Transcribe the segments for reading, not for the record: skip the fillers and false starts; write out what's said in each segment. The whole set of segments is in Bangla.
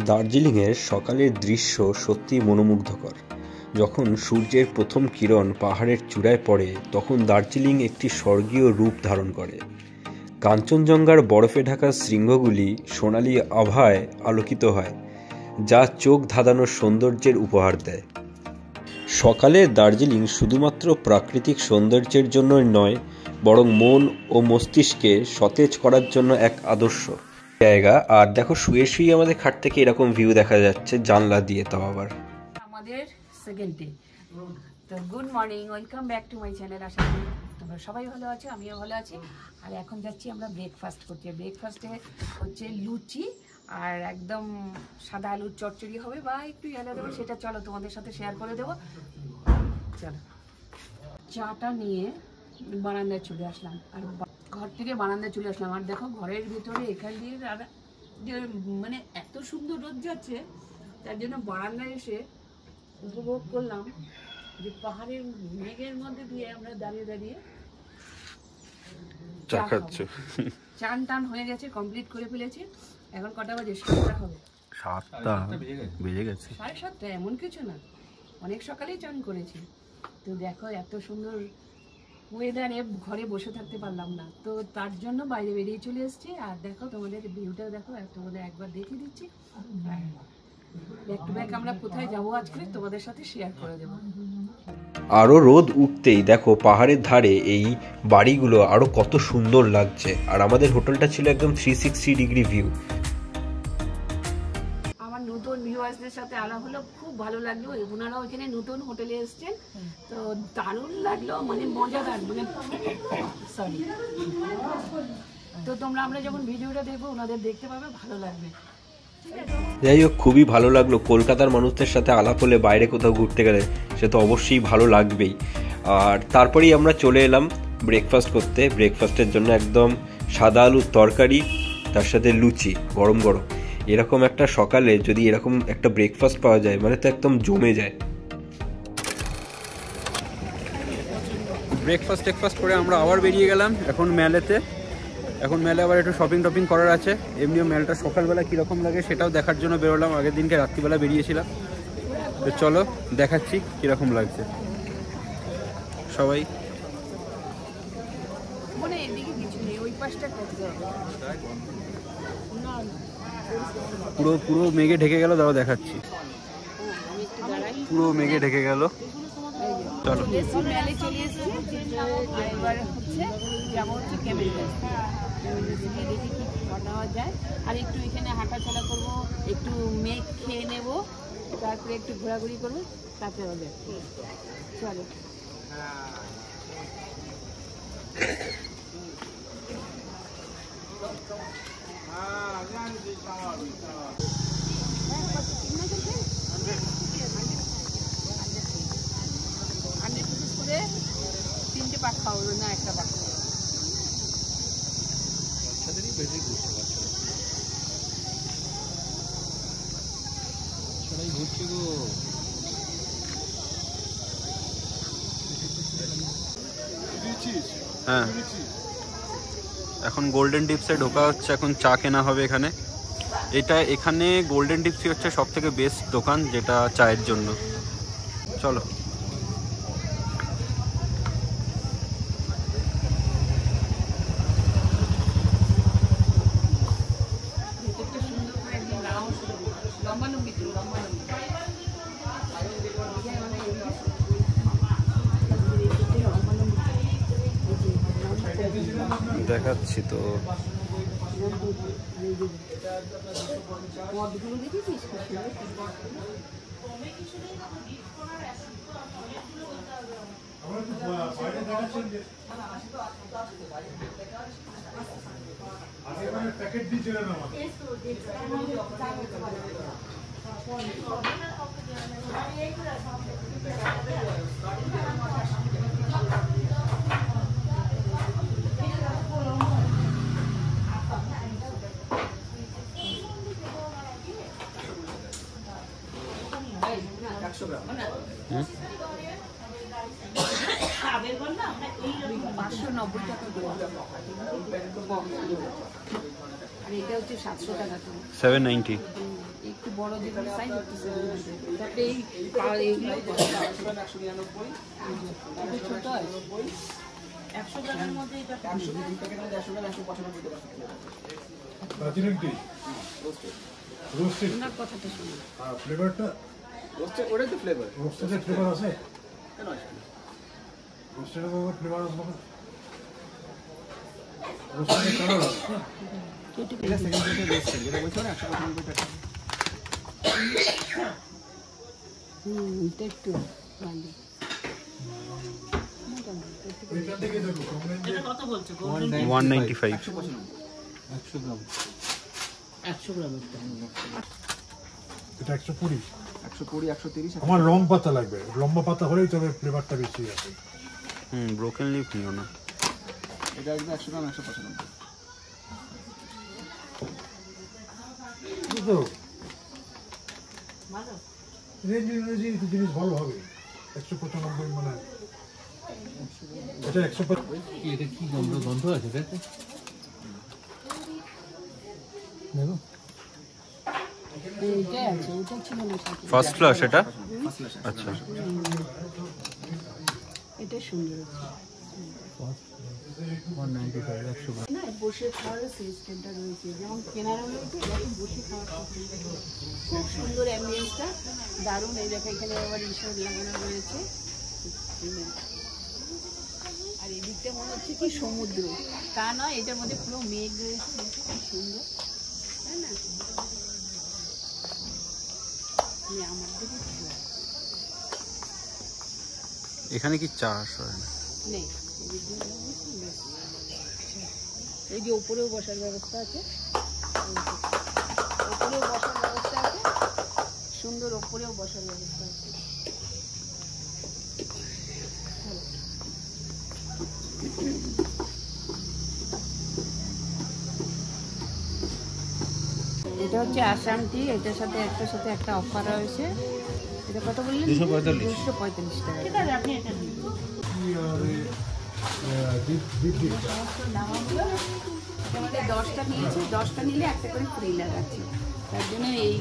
দার্জিলিংয়ের সকালের দৃশ্য সত্যি মনোমুগ্ধকর। যখন সূর্যের প্রথম কিরণ পাহাড়ের চূড়ায় পড়ে তখন দার্জিলিং একটি স্বর্গীয় রূপ ধারণ করে। কাঞ্চনজঙ্ঘার বরফে ঢাকা শৃঙ্গগুলি সোনালি আভায় আলোকিত হয়, যা চোখ ধাঁধানোর সৌন্দর্যের উপহার দেয়। সকালের দার্জিলিং শুধুমাত্র প্রাকৃতিক সৌন্দর্যের জন্যই নয়, বরং মন ও মস্তিষ্কে সতেজ করার জন্য এক আদর্শ জায়গা। আর দেখো, শুয়ে শুয়ে আমাদের খাট থেকে এরকম ভিউ দেখা যাচ্ছে জানলা দিয়ে। তাও আবার আমাদের সেকেন্ড ডে। তো good morning, welcome back to my channel. আশা করি তোমরা সবাই ভালো আছো, আমিও ভালো আছি। আর এখন যাচ্ছি আমরা ব্রেকফাস্ট করতে। ব্রেকফাস্টে হচ্ছে লুচি আর একদম সাদা আলুর চচ্চড়ি হবে, বা একটু ইয়ে দেবো, সেটা চলো তোমাদের সাথে শেয়ার করে দেবো। চলো, চাটা নিয়ে বারান্দায় চলে আসলাম, আর ঘর থেকে বারান্দায় চলে আসলাম। আর দেখো, ঘরের ভিতরে এখান দিয়ে মানে এত সুন্দর রোদ যাচ্ছে, তার জন্য বারান্দায় এসে উপভোগ করলাম যে পাহাড়ের মেঘের মধ্যে দিয়ে আমরা দাঁড়িয়ে দাঁড়িয়ে চা খাচ্ছি। চান টান হয়ে গেছে, কমপ্লিট করে ফেলেছি। এখন কটা বাজে? 7টা হবে। 7টা বেজে গেছে। 7:30 এমন কিছু না, অনেক সকালেই চান করেছি। তো দেখো, এত সুন্দর ওয়েদারে ঘরে বসে থাকতে পারলাম না, তো তার জন্য বাইরে বেরিয়ে চলে এসেছি। আর দেখো, তোমাদের ভিউটা দেখো, তোমাদের একবার দেখিয়ে দিচ্ছি। ব্যাক টু ব্যাক আমরা কোথায় যাবো আজকে তোমাদের সাথে শেয়ার করে দেবো। আরো রোদ উঠতেই দেখো পাহাড়ের ধারে এই বাড়িগুলো আরো কত সুন্দর লাগছে। আর আমাদের হোটেলটা ছিল একদম 360 ডিগ্রি ভিউ। আমার নতুন ভিউয়ার্সদের সাথে আলাপ হলো, খুব ভালো লাগলো। ওনারাও এখানে নতুন হোটেলে এসেছেন, তো দারুণ লাগলো, মানে মজাদার, মানে সরি। তো আমরা যখন ভিডিওটা দেখবো ওনাদের দেখতে পাবে, ভালো লাগবে। যাই হোক, খুবই ভালো লাগলো। কলকাতার মানুষদের সাথে আলাপ হলে বাইরে কোথাও ঘুরতে গেলে সে তো অবশ্যই ভালো লাগবেই। আর তারপরেই আমরা চলে এলাম ব্রেকফাস্ট করতে। ব্রেকফাস্টের জন্য একদম সাদা আলুর তরকারি, তার সাথে লুচি গরম গরম। এরকম একটা সকালে যদি এরকম একটা ব্রেকফাস্ট পাওয়া যায়, মানে তো একদম জমে যায়। ব্রেকফাস্ট করে আমরা আবার বেরিয়ে গেলাম এখন মেলেতে। এখন মেলে আবার একটু শপিং টপিং করার আছে। এমনিও মেলটা সকালবেলা কীরকম লাগে সেটাও দেখার জন্য বেরোলাম। আগের দিনকে রাত্রিবেলা বেরিয়েছিলাম, তো চলো দেখাচ্ছি কীরকম লাগছে সবাই। পুরো মেঘে ঢেকে গেল, দাও দেখাচ্ছি। পুরো মেঘে ঢেকে গেল। চলো মেলে চলে এসেছি। এবার হচ্ছে যাবো হচ্ছে ক্যামেল দেখি কি পাওয়া যায়। আর একটু এখানে হাঁটাচলা করবো, একটু মেঘ খেয়ে নেব, তারপরে একটু ঘোরাঘুরি করবো, তারপরে হবে। চলো। তিনটে পাক খাওয়া না, একটা পাক হ্যাঁ, এখন গোল্ডেন টিপসে ঢোকা হচ্ছে। এখন চা কেনা হবে এখানে। এখানে গোল্ডেন টিপসই হচ্ছে সব থেকে বেস্ট দোকান, যেটা চায়ের জন্য। চলো। দেখাচ্ছি তো। আর এটা হচ্ছে 700 টাকা। 790। একটু বড় যেগুলো সাইজ হচ্ছে 700, তারপরে এইগুলো ছোট হয় 100 গ্রামের মধ্যে এটা 100 গ্রাম প্যাকেটের মধ্যে 100 গ্রাম 195 টাকা প্লাটিনাম টি রোস্টেড না কথাটা শুনুন ফ্লেভারটা রোস্টেড ওটা তো ফ্লেভার রোস্টেড ফ্লেভার আছে কেন আছে রোস্টেড ফ্লেভার আছে রোস্টেড কালার আছে এটা সেকেন্ড যেটা রোস্টেড যেটা বলছো না 195 টাকা এটা একটু ভালো এটা থেকে দেখো এটা কত বলছো 195 100 গ্রাম 100 গ্রাম এটা 120 130 আমার লং পাতা লাগবে লম্বা পাতা হলেই তবে ফ্লেভারটা বেশি আছে ব্রোকেন লিফ নিও না এটা একদম 100 গ্রাম 195 তো ভালো রেঞ্জ জিনিস ভালো হবে 195 মানে এটা 150 এটা কি গন্ধ আছে দেখো দেখো এইটা আছে ওটা ছিল না সাথে ফার্স্ট ক্লাস এটা আচ্ছা এটা সুন্দর আছে 195 100 না বসে খাওয়ার সিস্টেমটা রয়েছে যেমন কেনারা রয়েছে এরকম বসে খাওয়ার খুব সুন্দর অ্যাম্বিয়েন্সটা দারুণ। এই দেখো এখানে আবার ঈশ্বর লাগানো রয়েছে আর এদিকটা মনে হচ্ছে কি সমুদ্র, তা নয় এটার মধ্যে পুরো মেঘ রয়েছে, খুব সুন্দর তাই না? আমার দিকে এখানে কি চাষ হয় না? নেই, এই যে উপরেও বসার ব্যবস্থা আছে, উপরেও বসার ব্যবস্থা আছে, সুন্দর উপরেও বসার ব্যবস্থা আছে। এটা হচ্ছে আসাম টি, এটার সাথে একটার সাথে একটা অফার রয়েছে। এটা কত বললেন? 245 টাকা। ঠিক আছে, আপনি এটা দিন। আমাদের 10টা নিয়েছে, 10টা নিলে একটা করে ফ্রি লাগাচ্ছে, তার জন্য এই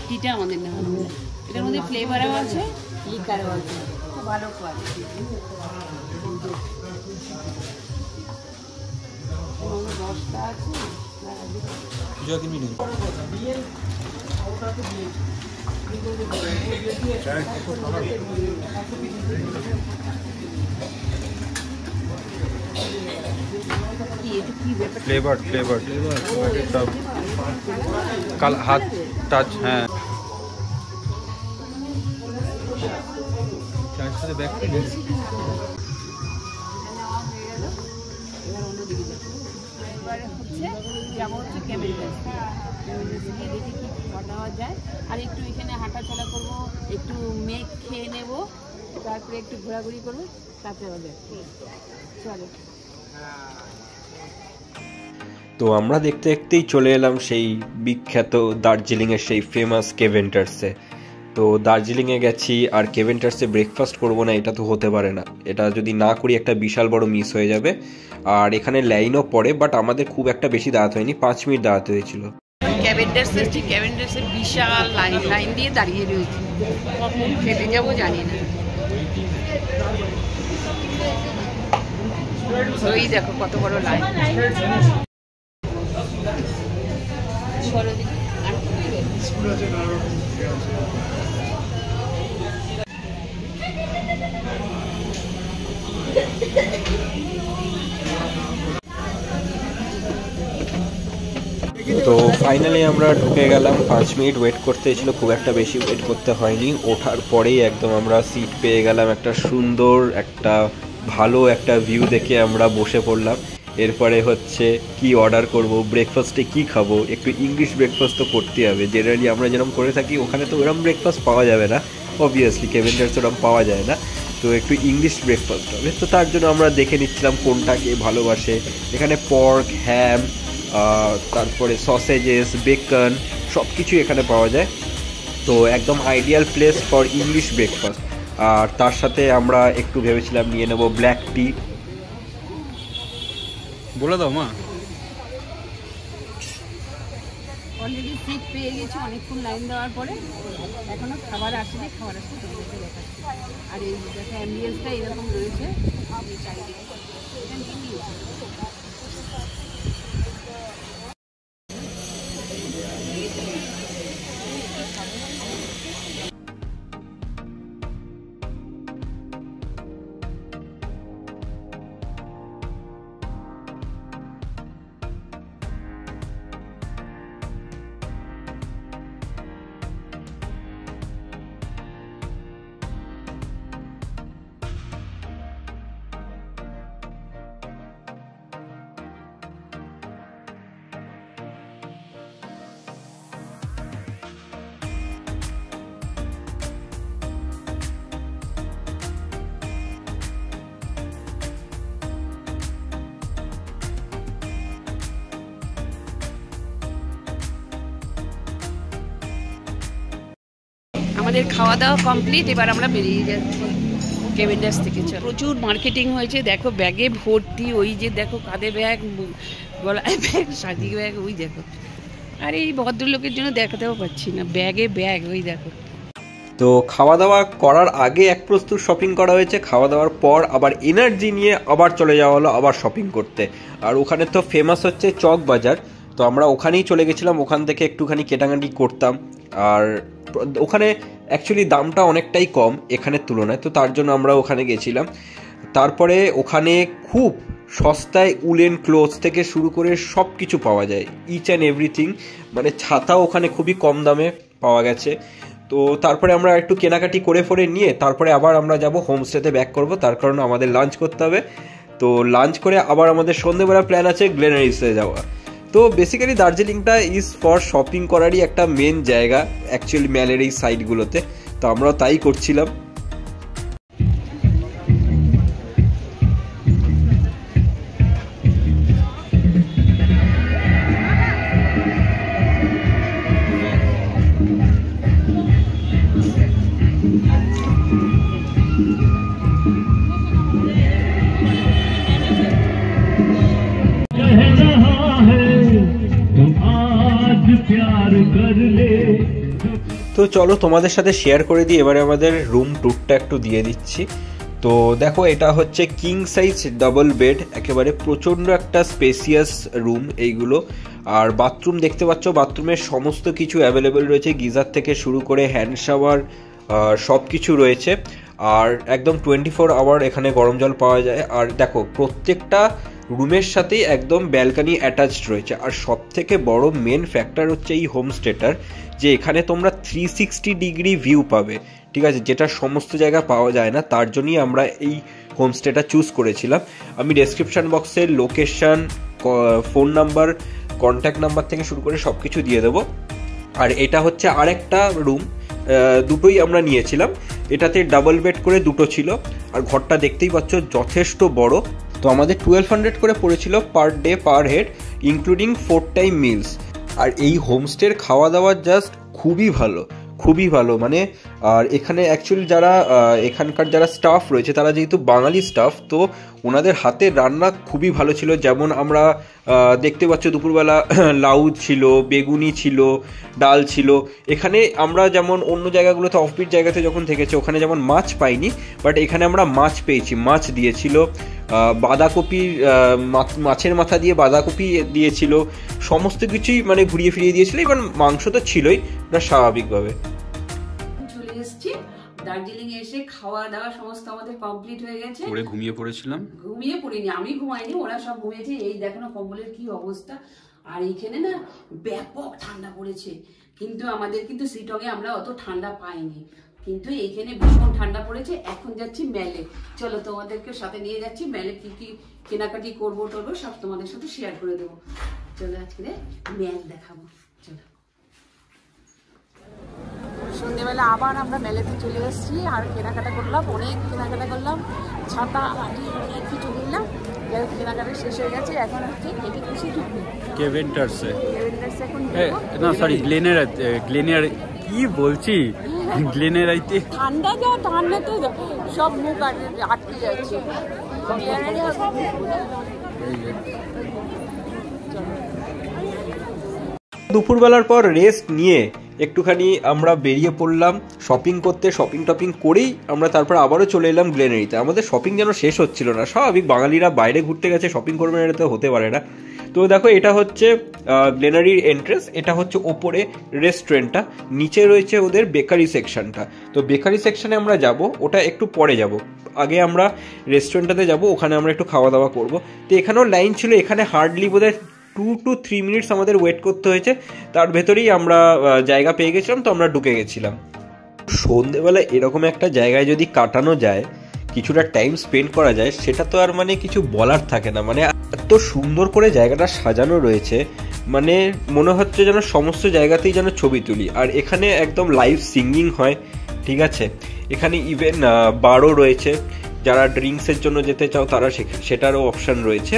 টিটা আমাদের নেওয়া হবে। এটার মধ্যে ফ্লেভারও আছে, লিকারও আছে, খুব ভালো কোয়ালিটি। 10টা আছে। ফ্লেভার সব কাল হাত টাচ। হ্যাঁ যাবো হচ্ছে ক্যামেলটাস, গিয়ে দেখি কি পাওয়া যায়। আর একটু এখানে হাঁটাচলা করবো, একটু মেঘ খেয়ে নেব, তারপরে একটু ঘোরাঘুরি করবো, তারপরে হবে চলো। তো আমরা দেখতে দেখতেই চলে এলাম সেই বিখ্যাত দার্জিলিংয়ের সেই ফেমাস কেভেন্টার্সে। তো দার্জিলিংয়ে গেছি আর কেভেন্টার্সে ব্রেকফাস্ট করবো না, এটা তো হতে পারে না। এটা যদি না করি একটা বিশাল বড় মিস হয়ে যাবে। আর এখানে লাইনও পড়ে, বাট আমাদের খুব একটা বেশি দাঁড়াতে হয়নি, 5 মিনিট দাঁড়াতে হয়েছিল। ক্যাভেন্টার্সের বিশাল লাইন দিয়ে দাঁড়িয়ে রয়েছে, কখন খেতে যাবো জানি না। ওই দেখো কত বড় লাইন। তো ফাইনালি আমরা ঢুকে গেলাম। 5 মিনিট ওয়েট করতে ছিল, খুব একটা বেশি ওয়েট করতে হয়নি। ওঠার পরেই একদম আমরা সিট পেয়ে গেলাম, একটা সুন্দর একটা ভালো একটা ভিউ দেখে আমরা বসে পড়লাম। এরপরে হচ্ছে কি অর্ডার করব, ব্রেকফাস্টে কি খাবো, একটু ইংলিশ ব্রেকফাস্ট তো করতেই হবে। জেনারেলি আমরা যেরকম করে থাকি ওখানে তো ওরকম ব্রেকফাস্ট পাওয়া যাবে না, অবভিয়াসলি কেভেন্টার্স ওরকম পাওয়া যায় না, তো একটু ইংলিশ ব্রেকফাস্ট হবে। তো তার জন্য আমরা দেখে নিচ্ছিলাম কোনটাকে ভালোবাসে। এখানে পর্ক, হ্যাম, তারপরে সসেজেস, বেকন সব কিছুই এখানে পাওয়া যায়। তো একদম ideal place for English breakfast. আর তার সাথে আমরা একটু ভেবেছিলাম নিয়ে নেব ব্ল্যাক টি। বলে দাও মা। অলরেডি সিট পেয়ে গেছি অনেকক্ষণ লাইন দেওয়ার পরে, এখনও খাবার আসেনি, খাবার আসলে তোমাদেরকে দেখাচ্ছি। আর এই দেখো অ্যাম্বিয়েন্সটা এরকম রয়েছে চারিদিকে, এটা নিয়ে নিয়েছি। আমাদের খাওয়া দাওয়া কমপ্লিট, এবার আমরা বেরিয়ে যাচ্ছি কেভেন্ডার্স থেকে। প্রচুর মার্কেটিং হয়েছে, দেখো ব্যাগে ভর্তি, ওই যে দেখো কাঁধে ব্যাগ, গলায় ব্যাগ, শাড়ি ব্যাগ, ওই দেখো। আর এই ভদ্রলোকের জন্য দেখাতেও পাচ্ছি না, ব্যাগে ব্যাগ, ওই দেখো। তো খাওয়া দাওয়া করার আগে এক প্রস্তুত শপিং করা হয়েছে, খাওয়া দাওয়ার পর আবার এনার্জি নিয়ে আবার চলে যাওয়া হলো আবার শপিং করতে। আর ওখানে তো ফেমাস হচ্ছে চক বাজার, তো আমরা ওখানেই চলে গেছিলাম, ওখান থেকে একটুখানি কেটাকাটি করতাম। আর ওখানে অ্যাকচুয়ালি দামটা অনেকটাই কম এখানের তুলনায়, তো তার জন্য আমরা ওখানে গেছিলাম। তারপরে ওখানে খুব সস্তায় উলেন ক্লোথস থেকে শুরু করে সব কিছু পাওয়া যায়, ইচ অ্যান্ড এভরিথিং। মানে ছাতাও ওখানে খুবই কম দামে পাওয়া গেছে। তো তারপরে আমরা একটু কেনাকাটি করে ফরে নিয়ে তারপরে আবার আমরা যাব হোমস্টেতে ব্যাক করব, তার কারণে আমাদের লাঞ্চ করতে হবে। তো লাঞ্চ করে আবার আমাদের সন্ধ্যেবেলা প্ল্যান আছে গ্লেনারিসে যাওয়া। তো বেসিক্যালি দার্জিলিংটা ইজ ফর শপিং করারই একটা মেন জায়গা অ্যাকচুয়ালি ম্যালের এই সাইডগুলোতে, তো আমরাও তাই করছিলাম। তো চলো তোমাদের সাথে শেয়ার করে দিই, এবারে আমাদের রুম ট্যুরটা একটু দিয়ে দিচ্ছি। তো দেখো এটা হচ্ছে কিং সাইজ ডাবল বেড, একেবারে প্রচণ্ড একটা স্পেসিয়াস রুম এইগুলো। আর বাথরুম দেখতে পাচ্ছ, বাথরুমের সমস্ত কিছু অ্যাভেলেবেল রয়েছে, গিজার থেকে শুরু করে হ্যান্ড শাওয়ার সব কিছু রয়েছে। আর একদম 24 আওয়ার এখানে গরম জল পাওয়া যায়। আর দেখো প্রত্যেকটা রুমের সাথেই একদম ব্যালকানি অ্যাটাচড রয়েছে। আর সব থেকে বড় মেন ফ্যাক্টর হচ্ছে এই হোমস্টেটার, যে এখানে তোমরা 360 ডিগ্রি ভিউ পাবে, ঠিক আছে, যেটা সমস্ত জায়গায় পাওয়া যায় না। তার জন্যই আমরা এই হোমস্টেটা চুজ করেছিলাম। আমি ডেসক্রিপশান বক্সে location, phone number, contact number থেকে শুরু করে সব কিছু দিয়ে দেবো। আর এটা হচ্ছে আরেকটা রুম, দুটোই আমরা নিয়েছিলাম। এটাতে ডাবল বেড করে দুটো ছিল, আর ঘরটা দেখতেই পাচ্ছ যথেষ্ট বড়। তো আমাদের 1200 করে পড়েছিল per day per head, including 4 time meals. আর এই হোমস্টের খাওয়া দাওয়া জাস্ট খুবই ভালো, খুবই ভালো। মানে আর এখানে অ্যাকচুয়ালি যারা এখানকার যারা স্টাফ রয়েছে তারা যেহেতু বাঙালি স্টাফ, তো ওনাদের হাতের রান্না খুবই ভালো ছিল। যেমন আমরা দেখতে পাচ্ছ দুপুরবেলা লাউ ছিল, বেগুনি ছিল, ডাল ছিল। এখানে আমরা যেমন অন্য জায়গাগুলোতে অফবিট জায়গাতে যখন থেকেছে ওখানে যেমন মাছ পাইনি, বাট এখানে আমরা মাছ পেয়েছি, মাছ দিয়েছিল, বাঁধাকপি, মাছের মাথা দিয়ে বাঁধাকপি দিয়েছিল, সমস্ত কিছুই মানে ঘুরিয়ে ফিরিয়ে দিয়েছিল। এবার মাংস তো ছিলই না স্বাভাবিকভাবে। চলে এসেছি দার্জিলিং এসে, খাওয়া দাওয়া সমস্ত আমাদের কমপ্লিট হয়ে গেছে। পরে ঘুমিয়ে পড়েছিলাম, ঘুমিয়ে পড়িনি, আমি ঘুমাইনি, ওরা সব ঘুমিয়েছে। এই দেখো না কম্বলের কি অবস্থা। আর এইখানে না ব্যাপক ঠান্ডা পড়েছে, কিন্তু আমাদের কিন্তু সিটঙে আমরা অত ঠান্ডা পাইনি, কিন্তু এইখানে ভীষণ ঠান্ডা পড়েছে। এখন যাচ্ছি মেলে, চলো তোমাদেরকে সাথে নিয়ে যাচ্ছি। মেলে কি কি কেনাকাটি করবো টরবো সব তোমাদের সাথে শেয়ার করে দেবো। চলো আজকে মেল দেখাবো, চলো। সন্ধ্যেবেলা আবার আমরা মেলেতে চলে এসেছি, আর কেনাকাটা করলাম, অনেক কেনাকাটা করলাম, ছাতা হাঁটি অনেক কিছু নিলাম। যাই হোক কেনাকাটা শেষ হয়ে গেছে, এখন হচ্ছে এটি খুশি ঢুকবে কেভেন্ডার্সে। এখন না সরি গ্লেনিয়ার কি বলছি, গ্লেনেরাইতে ঠান্ডা যা, ঠান্ডাতে সব মুখ আটকে যাচ্ছে। দুপুরবেলার পর রেস্ট নিয়ে একটুখানি আমরা বেরিয়ে পড়লাম শপিং করতে। শপিং টপিং করেই আমরা তারপর আবারও চলে এলাম গ্লেনারিতে। আমাদের শপিং যেন শেষ হচ্ছিল না। স্বাভাবিক, বাঙালিরা বাইরে ঘুরতে গেছে, শপিং করবে না এটা তো হতে পারে না। তো দেখো, এটা হচ্ছে গ্লেনারির এন্ট্রেন্স। এটা হচ্ছে ওপরে রেস্টুরেন্টটা, নিচে রয়েছে ওদের বেকারি সেকশনটা। তো বেকারি সেকশনে আমরা যাব, ওটা একটু পরে যাব। আগে আমরা রেস্টুরেন্টটাতে যাব, ওখানে আমরা একটু খাওয়া দাওয়া করব। তো এখানেও লাইন ছিল, এখানে হার্ডলি বোধহয় 2 to 3 মিনিটস আমাদের ওয়েট করতে হয়েছে। তার ভেতরেই আমরা জায়গা পেয়ে গেছিলাম, তো আমরা ঢুকে গেছিলাম। সন্ধেবেলা এরকম একটা জায়গায় যদি কাটানো যায়, কিছুটা টাইম স্পেন্ড করা যায়, সেটা তো আর মানে কিছু বলার থাকে না। মানে এত সুন্দর করে জায়গাটা সাজানো রয়েছে, মানে মনে হচ্ছে যেন সমস্ত জায়গাতেই যেন ছবি তুলি। আর এখানে একদম লাইভ সিঙ্গিং হয়, ঠিক আছে। এখানে ইভেন বারও রয়েছে, যারা ড্রিঙ্কসের জন্য যেতে চাও তারা সেটারও অপশান রয়েছে।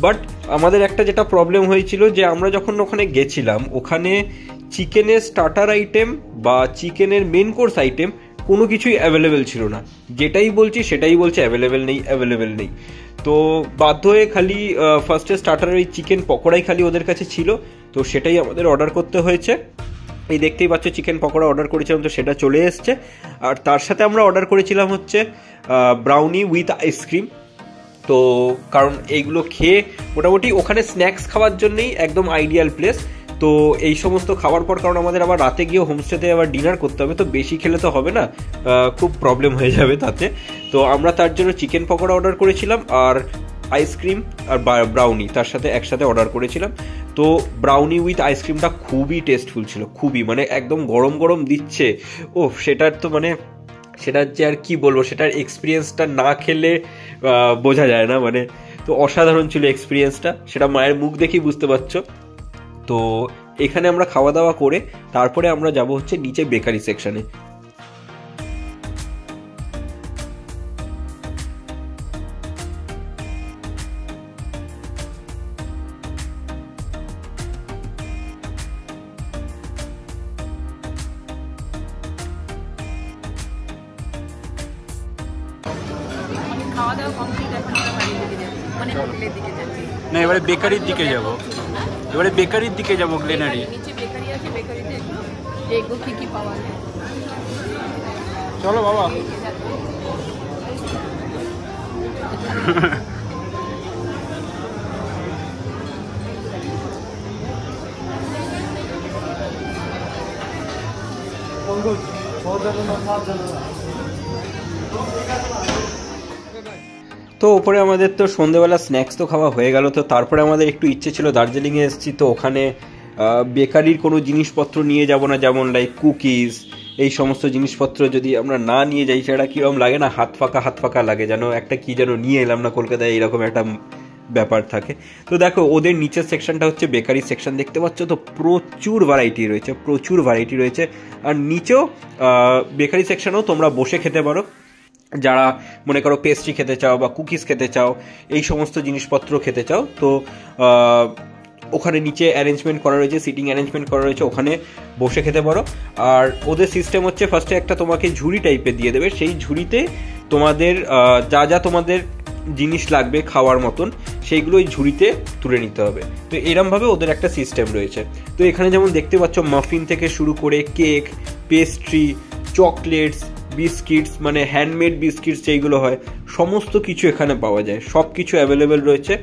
বাট আমাদের একটা যেটা প্রবলেম হয়েছিল, যে আমরা যখন ওখানে গেছিলাম, ওখানে চিকেনের স্টার্টার আইটেম বা চিকেনের মেন কোর্স আইটেম কোনো কিছুই অ্যাভেলেবেল ছিল না। যেটাই বলছি সেটাই বলছে অ্যাভেলেবেল নেই, অ্যাভেলেবেল নেই। তো বাধ্য হয়ে খালি ফার্স্টে স্টার্টারের ওই চিকেন পকোড়াই খালি ওদের কাছে ছিল, তো সেটাই আমাদের অর্ডার করতে হয়েছে। এই দেখতেই পাচ্ছ চিকেন পকোড়া অর্ডার করেছিলাম, তো সেটা চলে এসছে। আর তার সাথে আমরা অর্ডার করেছিলাম হচ্ছে ব্রাউনি উইথ আইসক্রিম। তো কারণ এইগুলো খেয়ে মোটামুটি ওখানে স্ন্যাক্স খাওয়ার জন্যই একদম আইডিয়াল প্লেস। তো এই সমস্ত খাওয়ার পর, কারণ আমাদের আবার রাতে গিয়ে হোমস্টেতে আবার ডিনার করতে হবে, তো বেশি খেলে তো হবে না, খুব প্রবলেম হয়ে যাবে তাতে। তো আমরা তার জন্য চিকেন পকোড়া অর্ডার করেছিলাম, আর আইসক্রিম আর ব্রাউনি তার সাথে একসাথে অর্ডার করেছিলাম। তো ব্রাউনি উইথ আইসক্রিমটা খুবই টেস্টফুল ছিল, খুবই, মানে একদম গরম গরম দিচ্ছে। ও সেটার তো মানে সেটার যে আর কি বলবো, সেটার এক্সপিরিয়েন্সটা না খেলে বোঝা যায় না। মানে তো অসাধারণ ছিল এক্সপিরিয়েন্সটা, সেটা মায়ের মুখ দেখেই বুঝতে পারছো। তো এখানে আমরা খাওয়া দাওয়া করে তারপরে আমরা যাব হচ্ছে নিচে বেকারি সেকশনে। খাওয়া দাওয়া কমপ্লিট, এখন আমরা বাড়ির দিকে যাচ্ছি, মানে হোটেলের দিকে যাচ্ছি। না, এবারে বেকারির দিকে যাব, এবারে বেকারির দিকে যাব। গ্লেনারি নিচে বেকারি আছে, বেকারিতে একটু দেখবো কি কি পাওয়া যায়। চলো বাবা। তো ওপরে আমাদের তো সন্ধেবেলা স্ন্যাক্স তো খাওয়া হয়ে গেল। তো তারপরে আমাদের একটু ইচ্ছে ছিল, দার্জিলিংয়ে এসেছি তো ওখানে বেকারির কোনো জিনিসপত্র নিয়ে যাব না, যেমন লাইক কুকিজ, এই সমস্ত জিনিসপত্র যদি আমরা না নিয়ে যাই, সেটা কীরকম লাগে না, হাত ফাঁকা লাগে, যেন একটা কি যেন নিয়ে এলাম না কলকাতায়, এরকম একটা ব্যাপার থাকে। তো দেখো, ওদের নিচের সেকশনটা হচ্ছে বেকারি সেকশন, দেখতে পাচ্ছ তো প্রচুর ভ্যারাইটি রয়েছে, প্রচুর ভ্যারাইটি রয়েছে। আর নিচেও বেকারি সেকশনেও তোমরা বসে খেতে পারো, যারা মনে করো পেস্ট্রি খেতে চাও বা কুকিজ খেতে চাও, এই সমস্ত জিনিসপত্র খেতে চাও। তো ওখানে নিচে অ্যারেঞ্জমেন্ট করা রয়েছে, সিটিং অ্যারেঞ্জমেন্ট করা রয়েছে, ওখানে বসে খেতে পারো। আর ওদের সিস্টেম হচ্ছে ফার্স্টে একটা তোমাকে ঝুড়ি টাইপের দিয়ে দেবে, সেই ঝুড়িতে তোমাদের যা যা তোমাদের জিনিস লাগবে খাওয়ার মতন, সেইগুলো ওই ঝুড়িতে তুলে নিতে হবে। তো এরমভাবে ওদের একটা সিস্টেম রয়েছে। তো এখানে যেমন দেখতে পাচ্ছ, মাফিন থেকে শুরু করে কেক, পেস্ট্রি, চকলেটস, বিস্কিটস, মানে হ্যান্ডমেড বিস্কিটস যেইগুলো হয়, সমস্ত কিছু এখানে পাওয়া যায়, সব কিছু অ্যাভেলেবেল রয়েছে।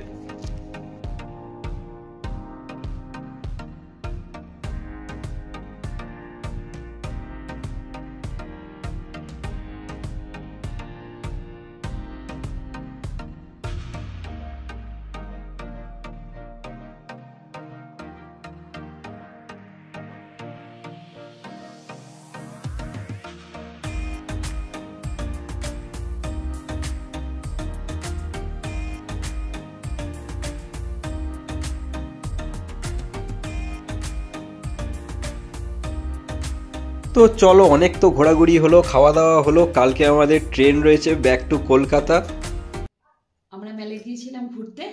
তো চলো, অনেক তো ঘোরাঘুরি হলো, খাওয়া দাওয়া হলো, কালকে আমাদের ট্রেন রয়েছে ব্যাক টু কলকাতা। আমরা মেলে গিয়েছিলাম ঘুরতে,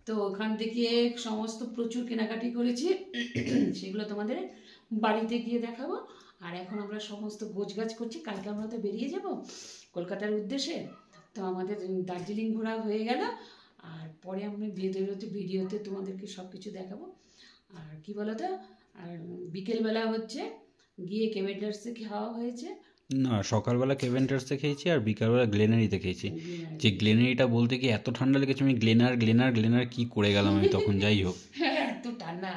তো ওখান থেকে সমস্ত প্রচুর কেনাকাটি করেছি, সেগুলো তোমাদের বাড়িতে গিয়ে দেখাবো। আর এখন আমরা সমস্ত গোছগাছ করছি, কালকে আমরা তো বেরিয়ে যাব কলকাতার উদ্দেশ্যে। তো আমাদের দার্জিলিং ঘোরা হয়ে গেল, আর পরে আমি ভিডিওতে তোমাদেরকে সব কিছু দেখাবো। আর কি বলো তো, আর বিকেলবেলা হচ্ছে গিয়ে কেভেন্টার্সে খাওয়া হয়েছে। না, সকালবেলা কেভেন্টার্সে খেয়েছি আর বিকালবেলা গ্লেনারিতে খেয়েছি। যে গ্লেনারিটা বলতে কি এত ঠান্ডা লেগেছে, আমি গ্লেনার কি করে গেলাম আমি তখন। যাই হোক, এত ঠান্ডা,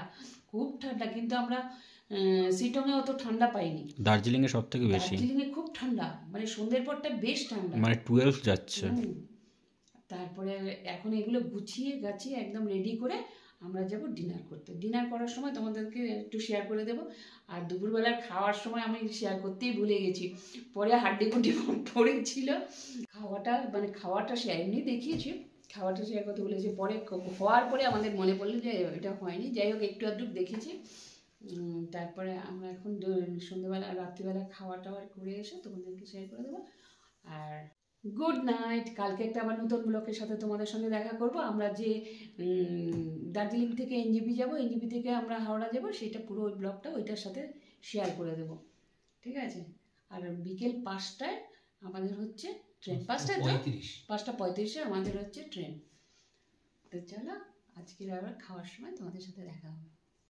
খুব ঠান্ডা, কিন্তু আমরা শিটংয়ে অত ঠান্ডা পাইনি। দার্জিলিংয়ে সব থেকে বেশি, দার্জিলিংয়ে খুব ঠান্ডা, মানে সন্ধ্যের পরটা বেশ ঠান্ডা, মানে 12 যাচ্ছে। তারপরে এখন এগুলো গুছিয়ে গাছিয়ে একদম রেডি করে আমরা যাব ডিনার করতে। ডিনার করার সময় তোমাদেরকে একটু শেয়ার করে দেবো। আর দুপুরবেলার খাওয়ার সময় আমি শেয়ার করতেই ভুলে গেছি, পরে হাড্ডিকুটি পড়েছিল। খাওয়াটা সে এমনি দেখিয়েছি, খাওয়াটা শেয়ার করতে বলেছি, পরে হওয়ার পরে আমাদের মনে পড়লো যে এটা হয়নি। যাই হোক, একটু আধটু দেখেছি। তারপরে আমরা এখন সন্ধ্যেবেলা রাত্রিবেলা খাওয়া টাওয়ার করে এসে তোমাদেরকে শেয়ার করে দেবো। আর গুড নাইট। কালকে একটা আবার নতুন ব্লগের সাথে তোমাদের সঙ্গে দেখা করব। আমরা যে দার্জিলিং থেকে এনজেপি যাব, এনজেপি থেকে আমরা হাওড়া যাব, সেটা পুরো ওই ব্লগটা ওইটার সাথে শেয়ার করে দেব, ঠিক আছে? আর বিকেল 5টায় আমাদের হচ্ছে ট্রেন, 5:35 আমাদের হচ্ছে ট্রেন। তো চলো, আজকের আবার খাওয়ার সময় তোমাদের সাথে দেখা হবে।